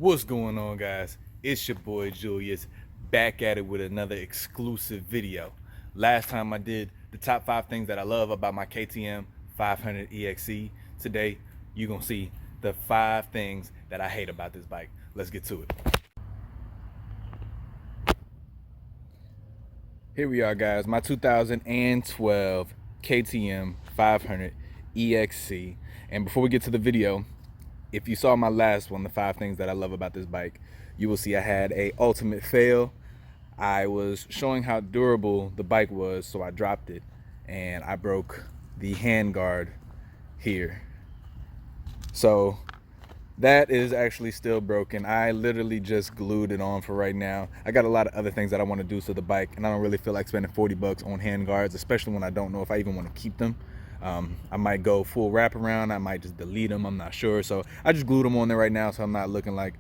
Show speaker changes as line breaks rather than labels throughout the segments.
What's going on, guys? It's your boy Julius, back at it with another exclusive video. Last time I did the top 5 things that I love about my KTM 500 EXE. Today you're gonna see the 5 things that I hate about this bike. Let's get to it. Here we are, guys, my 2012 KTM 500 EXE. And before we get to the video, if you saw my last one, the 5 things that I love about this bike, you will see I had a ultimate fail. I was showing how durable the bike was, so I dropped it and I broke the handguard here. So that is actually still broken. I literally just glued it on for right now. I got a lot of other things that I want to do to the bike, and I don't really feel like spending 40 bucks on handguards, especially when I don't know if I even want to keep them. I might go full wraparound. I might just delete them. I'm not sure. So I just glued them on there right now, so I'm not looking like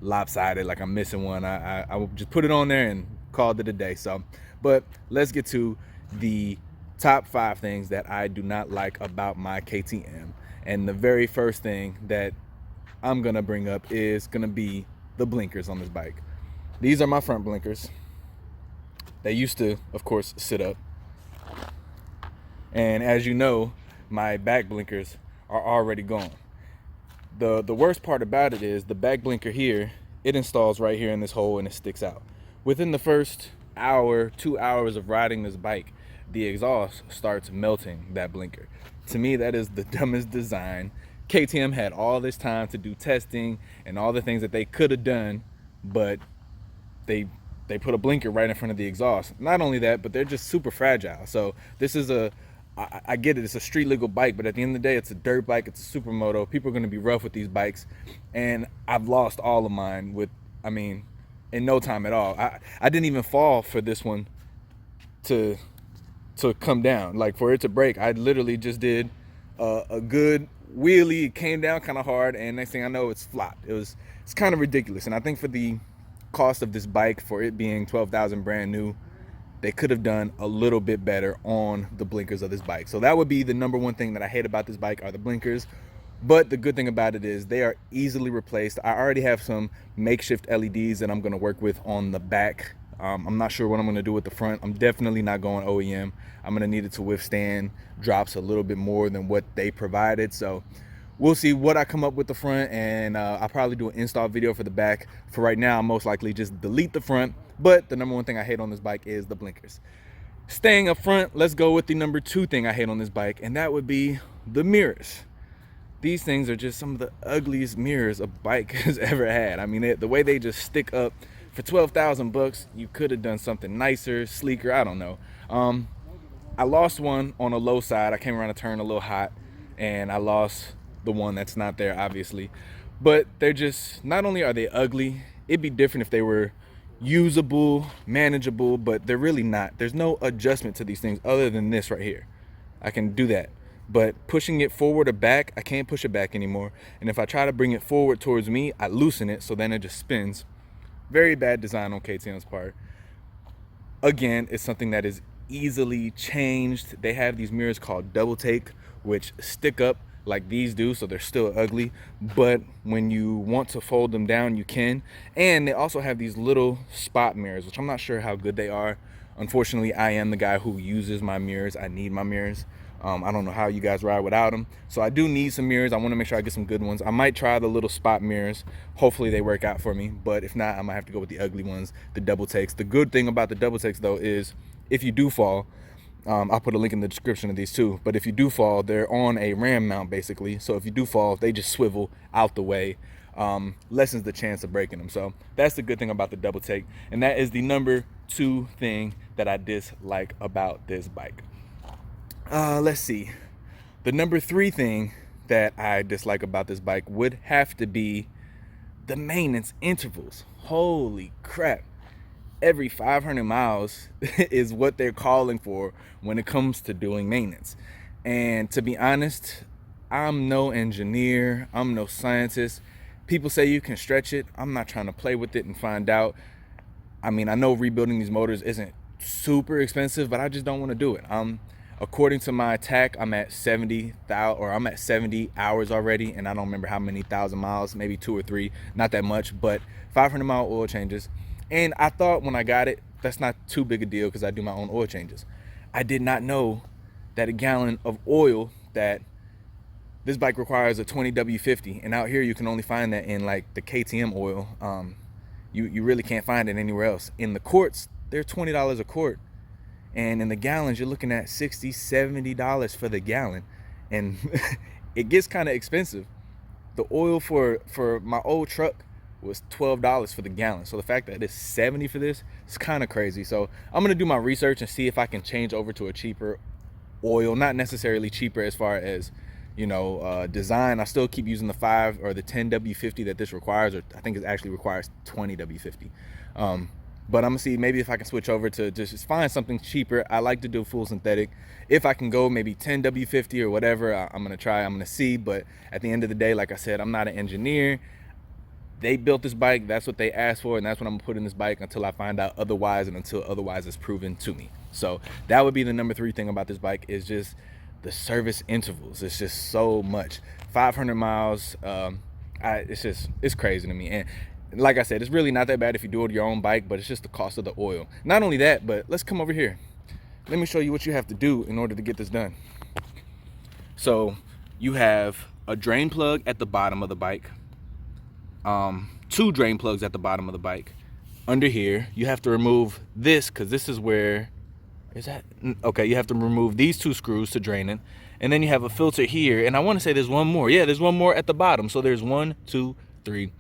lopsided, like I'm missing one. I will just put it on there and called it a day. So, but let's get to the top 5 things that I do not like about my KTM. And the very first thing that I'm gonna bring up is gonna be the blinkers on this bike. These are my front blinkers. They used to, of course, sit up. And as you know, my back blinkers are already gone. The worst part about it is the back blinker here, it installs right here in this hole and it sticks out. Within the first hour, 2 hours of riding this bike, the exhaust starts melting that blinker. To me, that is the dumbest design. KTM had all this time to do testing and all the things that they could have done, but they put a blinker right in front of the exhaust. Not only that, but they're just super fragile. So this is I get it, it's a street legal bike, but at the end of the day, it's a dirt bike, it's a supermoto. People are gonna be rough with these bikes, and I've lost all of mine in no time at all. I didn't even fall for this one to come down, like for it to break. I literally just did a good wheelie. It came down kind of hard, and next thing I know, it's flopped. It's kind of ridiculous, and I think for the cost of this bike, for it being 12,000 brand new, they could have done a little bit better on the blinkers of this bike. So that would be the number one thing that I hate about this bike, are the blinkers. But the good thing about it is they are easily replaced. I already have some makeshift LEDs that I'm going to work with on the back. I'm not sure what I'm going to do with the front. I'm definitely not going OEM. I'm going to need it to withstand drops a little bit more than what they provided. So we'll see what I come up with the front, and I'll probably do an install video for the back. For right now, I'll most likely just delete the front. But the number one thing I hate on this bike is the blinkers. Staying up front, let's go with the number 2 thing I hate on this bike, and that would be the mirrors. These things are just some of the ugliest mirrors a bike has ever had. I mean, the way they just stick up. For 12,000 bucks, you could have done something nicer, sleeker, I don't know. I lost one on a low side. I came around a turn a little hot, and I lost the one that's not there, obviously. But they're just, not only are they ugly, it'd be different if they were usable, manageable, but they're really not. There's no adjustment to these things other than this right here. I can do that. But pushing it forward or back, I can't push it back anymore. And if I try to bring it forward towards me, I loosen it, so then it just spins. Very bad design on KTM's part. Again, it's something that is easily changed. They have these mirrors called double take, which stick up like these do, so they're still ugly, but when you want to fold them down, you can. And they also have these little spot mirrors, which I'm not sure how good they are. Unfortunately, I am the guy who uses my mirrors. I need my mirrors. I don't know how you guys ride without them, so I do need some mirrors. I want to make sure I get some good ones. I might try the little spot mirrors. Hopefully they work out for me, but if not, I might have to go with the ugly ones, the double takes. The good thing about the double takes, though, is if you do fall, I'll put a link in the description of these too, but if you do fall, they're on a ram mount basically, so if you do fall, they just swivel out the way. Lessens the chance of breaking them. So that's the good thing about the double take, and that is the number 2 thing that I dislike about this bike. Let's see, the number 3 thing that I dislike about this bike would have to be the maintenance intervals. Holy crap, every 500 miles is what they're calling for when it comes to doing maintenance. And to be honest, I'm no engineer, I'm no scientist. People say you can stretch it. I'm not trying to play with it and find out. I mean, I know rebuilding these motors isn't super expensive, but I just don't want to do it. According to my attack, I'm at 70,000, or I'm at 70 hours already, and I don't remember how many thousand miles, maybe 2 or 3, not that much, but 500-mile oil changes. And I thought when I got it, that's not too big a deal because I do my own oil changes. I did not know that a gallon of oil, that this bike requires a 20 W50, and out here you can only find that in like the KTM oil. You really can't find it anywhere else. In the quarts, they're $20 a quart, and in the gallons you're looking at $60, $70 for the gallon, and it gets kind of expensive. The oil for my old truck was $12 for the gallon, so the fact that it's $70 for this is kind of crazy. So I'm gonna do my research and see if I can change over to a cheaper oil, not necessarily cheaper as far as, you know, design. I still keep using the 5 or the 10 W50 that this requires, or I think it actually requires 20 W50. But I'm gonna see maybe if I can switch over to just find something cheaper. I like to do full synthetic. If I can go maybe 10 W50 or whatever, I'm gonna try, I'm gonna see. But at the end of the day, like I said, I'm not an engineer. They built this bike, that's what they asked for, and that's what I'm gonna put in this bike until I find out otherwise, and until otherwise is proven to me. So that would be the number 3 thing about this bike, is just the service intervals. It's just so much. 500 miles, it's crazy to me. And like I said, it's really not that bad if you do it your own bike, but it's just the cost of the oil. Not only that, but let's come over here. Let me show you what you have to do in order to get this done. So you have a drain plug at the bottom of the bike, 2 drain plugs at the bottom of the bike. Under here, you have to remove this, because this is where, is that? Okay, you have to remove these 2 screws to drain it. And then you have a filter here, and I want to say there's one more. Yeah, there's one more at the bottom. So there's 1, 2, 3,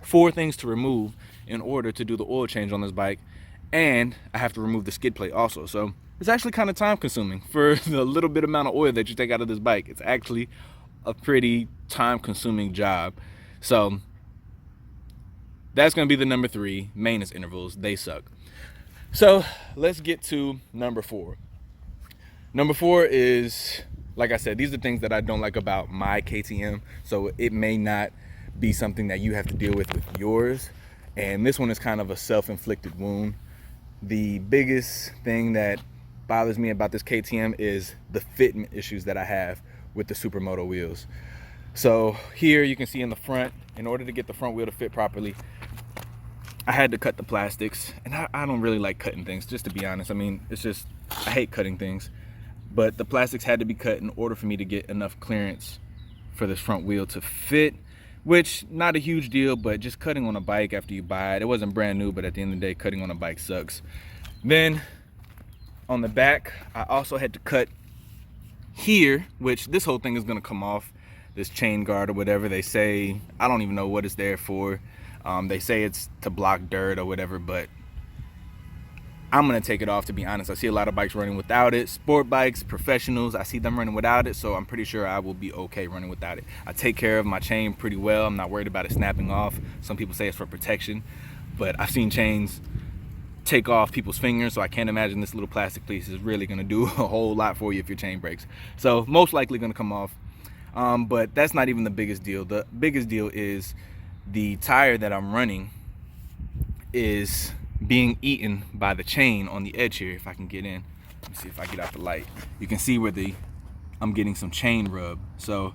4 things to remove in order to do the oil change on this bike. And I have to remove the skid plate also. So it's actually kind of time consuming for the little bit amount of oil that you take out of this bike. It's actually a pretty time consuming job. So that's going to be the number 3, maintenance intervals. They suck. So let's get to number 4. Number 4 is, like I said, these are things that I don't like about my KTM. So it may not be something that you have to deal with yours. And this one is kind of a self-inflicted wound. The biggest thing that bothers me about this KTM is the fitment issues that I have with the supermoto wheels. So here you can see in the front, in order to get the front wheel to fit properly, I had to cut the plastics. And I don't really like cutting things, just to be honest. I mean, it's just, I hate cutting things. But the plastics had to be cut in order for me to get enough clearance for this front wheel to fit, which not a huge deal, but just cutting on a bike after you buy it, it wasn't brand new, but at the end of the day, cutting on a bike sucks. Then on the back, I also had to cut here, which this whole thing is gonna come off, this chain guard or whatever they say. I don't even know what it's there for. They say it's to block dirt or whatever, but I'm gonna take it off, to be honest. I see a lot of bikes running without it. Sport bikes, professionals, I see them running without it, so I'm pretty sure I will be okay running without it. I take care of my chain pretty well. I'm not worried about it snapping off. Some people say it's for protection, but I've seen chains take off people's fingers, so I can't imagine this little plastic piece is really gonna do a whole lot for you if your chain breaks. So most likely gonna come off, but that's not even the biggest deal. The biggest deal is the tire that I'm running is being eaten by the chain on the edge here. If I can get in, let me see if I get out the light. You can see where I'm getting some chain rub. So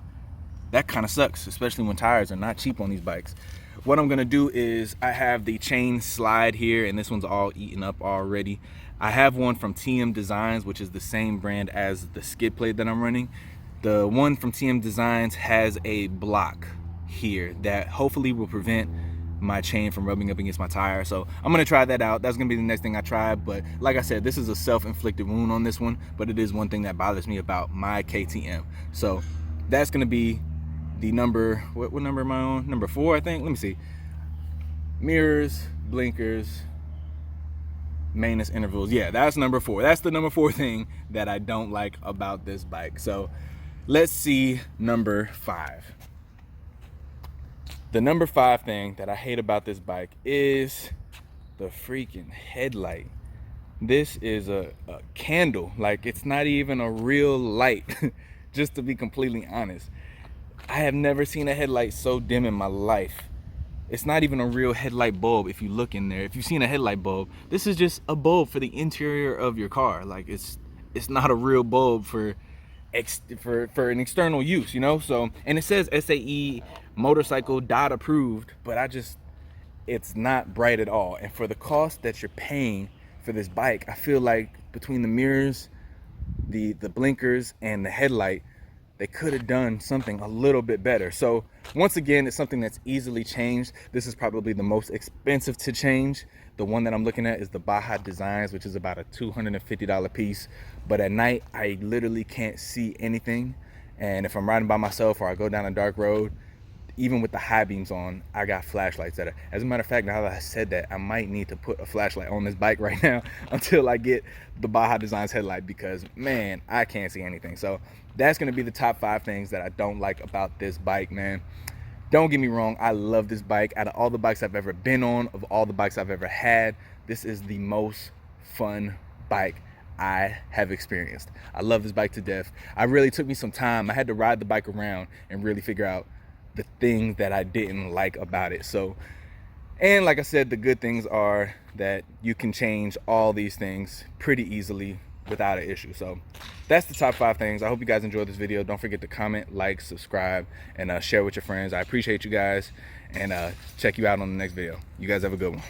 that kind of sucks, especially when tires are not cheap on these bikes. What I'm gonna do is, I have the chain slide here, and this one's all eaten up already. I have one from TM Designs, which is the same brand as the skid plate that I'm running. The one from TM Designs has a block here that hopefully will prevent my chain from rubbing up against my tire. So I'm gonna try that out. That's gonna be the next thing I try. But like I said, this is a self-inflicted wound on this one, but it is one thing that bothers me about my KTM. So that's gonna be the number, what number am I on? Number 4, I think. Let me see. Mirrors, blinkers, maintenance intervals. Yeah, that's number 4. That's the number 4 thing that I don't like about this bike. So let's see number 5. The number 5 thing that I hate about this bike is the freaking headlight. This is a candle. Like, it's not even a real light, just to be completely honest. I have never seen a headlight so dim in my life. It's not even a real headlight bulb. If you look in there, if you've seen a headlight bulb, this is just a bulb for the interior of your car. Like, it's it's not a real bulb for an external use, you know. So, and it says SAE motorcycle dot approved, but it's not bright at all. And for the cost that you're paying for this bike, I feel like between the mirrors, the blinkers, and the headlight, they could have done something a little bit better. So once again, it's something that's easily changed. This is probably the most expensive to change. The one that I'm looking at is the Baja Designs, which is about a $250 piece. But at night, I literally can't see anything. And if I'm riding by myself or I go down a dark road, even with the high beams on, I got flashlights that are, as a matter of fact, now that I said that, I might need to put a flashlight on this bike right now until I get the Baja Designs headlight, because man, I can't see anything. So that's gonna be the top 5 things that I don't like about this bike, man. Don't get me wrong, I love this bike. Out of all the bikes I've ever been on, of all the bikes I've ever had, this is the most fun bike I have experienced. I love this bike to death. I really took me some time. I had to ride the bike around and really figure out the things that I didn't like about it. So, and like I said, the good things are that you can change all these things pretty easily without an issue. So that's the top 5 things. I hope you guys enjoyed this video. Don't forget to comment, like, subscribe, and share with your friends. I appreciate you guys, and check you out on the next video. You guys have a good one.